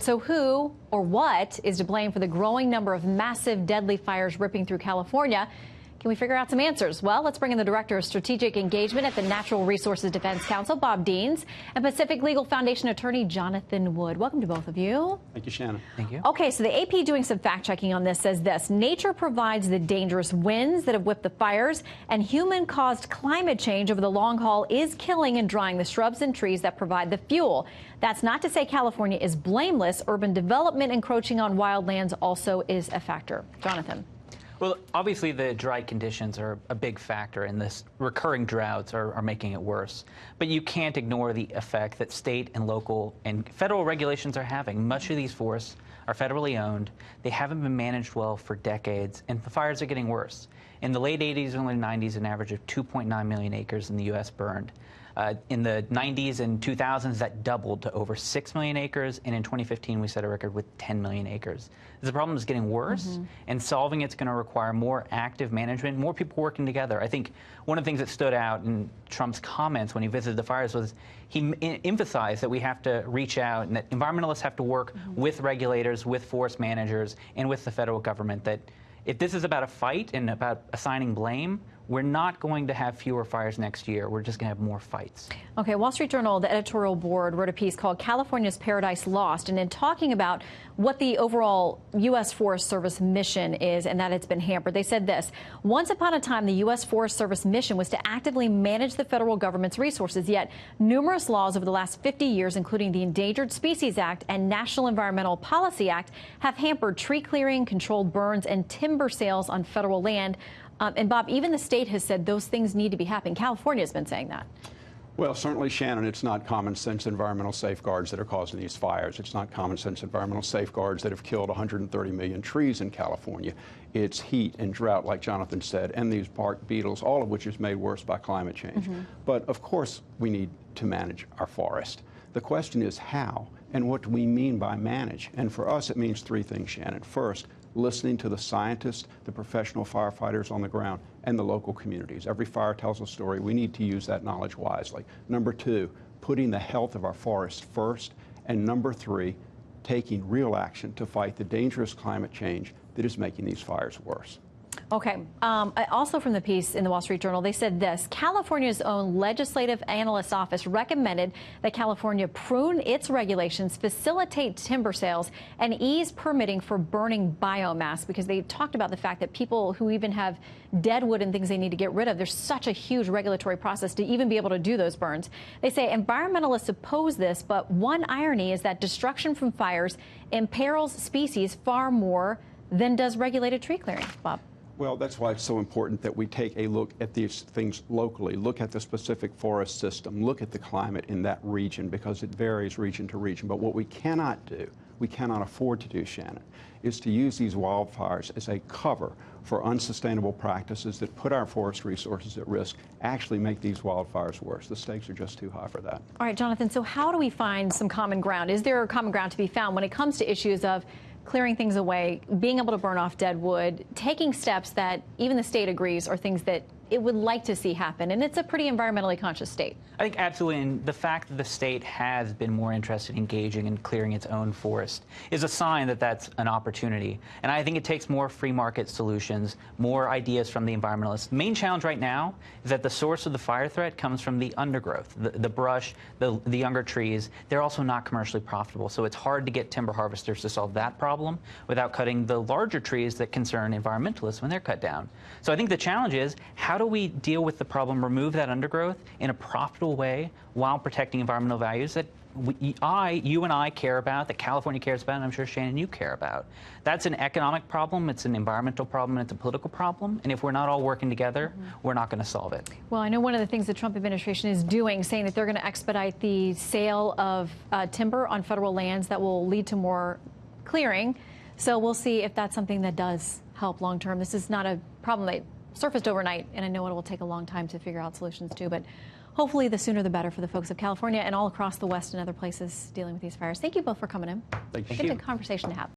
So who or what is to blame for the growing number of massive deadly fires ripping through California? Can we figure out some answers? Well, let's bring in the Director of Strategic Engagement at the Natural Resources Defense Council, Bob Deans, and Pacific Legal Foundation attorney Jonathan Wood. Welcome to both of you. Thank you, Shannon. Thank you. Okay, so the AP doing some fact-checking on this says this: nature provides the dangerous winds that have whipped the fires, and human-caused climate change over the long haul is killing and drying the shrubs and trees that provide the fuel. That's not to say California is blameless. Urban development encroaching on wildlands also is a factor. Jonathan. Well, obviously the dry conditions are a big factor, and this recurring droughts are making it worse. But you can't ignore the effect that state and local and federal regulations are having. Much of these forests are federally owned. They haven't been managed well for decades, and the fires are getting worse. In the late 80s and early 90s, an average of 2.9 million acres in the U.S. burned. In the 90s and 2000s, that doubled to over 6 million acres, and in 2015, we set a record with 10 million acres. The problem is getting worse, and solving it's going to require more active management, more people working together. I think one of the things that stood out in Trump's comments when he visited the fires was he emphasized that we have to reach out and that environmentalists have to work with regulators, with forest managers, and with the federal government, that if this is about a fight and about assigning blame, we're not going to have fewer fires next year. We're just going to have more fights. Okay, Wall Street Journal, the editorial board, wrote a piece called California's Paradise Lost, and in talking about what the overall U.S. Forest Service mission is and that it's been hampered, they said this: once upon a time, the U.S. Forest Service mission was to actively manage the federal government's resources, yet numerous laws over the last 50 years, including the Endangered Species Act and National Environmental Policy Act, have hampered tree clearing, controlled burns, and timber sales on federal land. And Bob, even the state has said those things need to be happening. California has been saying that. Well, certainly, Shannon, it's not common sense environmental safeguards that are causing these fires. It's not common sense environmental safeguards that have killed 130 million trees in California. It's heat and drought, like Jonathan said, and these bark beetles, all of which is made worse by climate change. But of course, we need to manage our forest. The question is how, and what do we mean by manage? And for us, it means three things, Shannon. First, listening to the scientists, the professional firefighters on the ground, and the local communities. Every fire tells a story. We need to use that knowledge wisely. Number two, putting the health of our forests first. And number three, taking real action to fight the dangerous climate change that is making these fires worse. Okay. Also from the piece in the Wall Street Journal, they said this: California's own legislative analyst office recommended that California prune its regulations, facilitate timber sales, and ease permitting for burning biomass, because they talked about the fact that people who even have dead wood and things they need to get rid of, there's such a huge regulatory process to even be able to do those burns. They say environmentalists oppose this, but one irony is that destruction from fires imperils species far more than does regulated tree clearing. Bob. Well, that's why it's so important that we take a look at these things locally, look at the specific forest system, look at the climate in that region, because it varies region to region. But what we cannot do, we cannot afford to do, Shannon, is to use these wildfires as a cover for unsustainable practices that put our forest resources at risk, actually make these wildfires worse. The stakes are just too high for that. All right, Jonathan, so how do we find some common ground? Is there a common ground to be found when it comes to issues of clearing things away, being able to burn off dead wood, taking steps that even the state agrees are things that it would like to see happen? And it's a pretty environmentally conscious state. I think absolutely, and the fact that the state has been more interested in engaging and clearing its own forest is a sign that that's an opportunity. And I think it takes more free market solutions, more ideas from the environmentalists. The main challenge right now is that the source of the fire threat comes from the undergrowth, the brush, the younger trees. They're also not commercially profitable, so it's hard to get timber harvesters to solve that problem without cutting the larger trees that concern environmentalists when they're cut down. So I think the challenge is, how do we deal with the problem, remove that undergrowth in a profitable way while protecting environmental values that you and I care about, that California cares about, and I'm sure, Shannon, you care about? That's an economic problem, it's an environmental problem, and it's a political problem. And if we're not all working together, we're not going to solve it. Well, I know one of the things the Trump administration is doing, saying that they're going to expedite the sale of timber on federal lands that will lead to more clearing. So we'll see if that's something that does help long term. This is not a problem that surfaced overnight, and I know it will take a long time to figure out solutions too, but hopefully the sooner the better for the folks of California and all across the West and other places dealing with these fires. Thank you both for coming in. Thank you. Good conversation to have.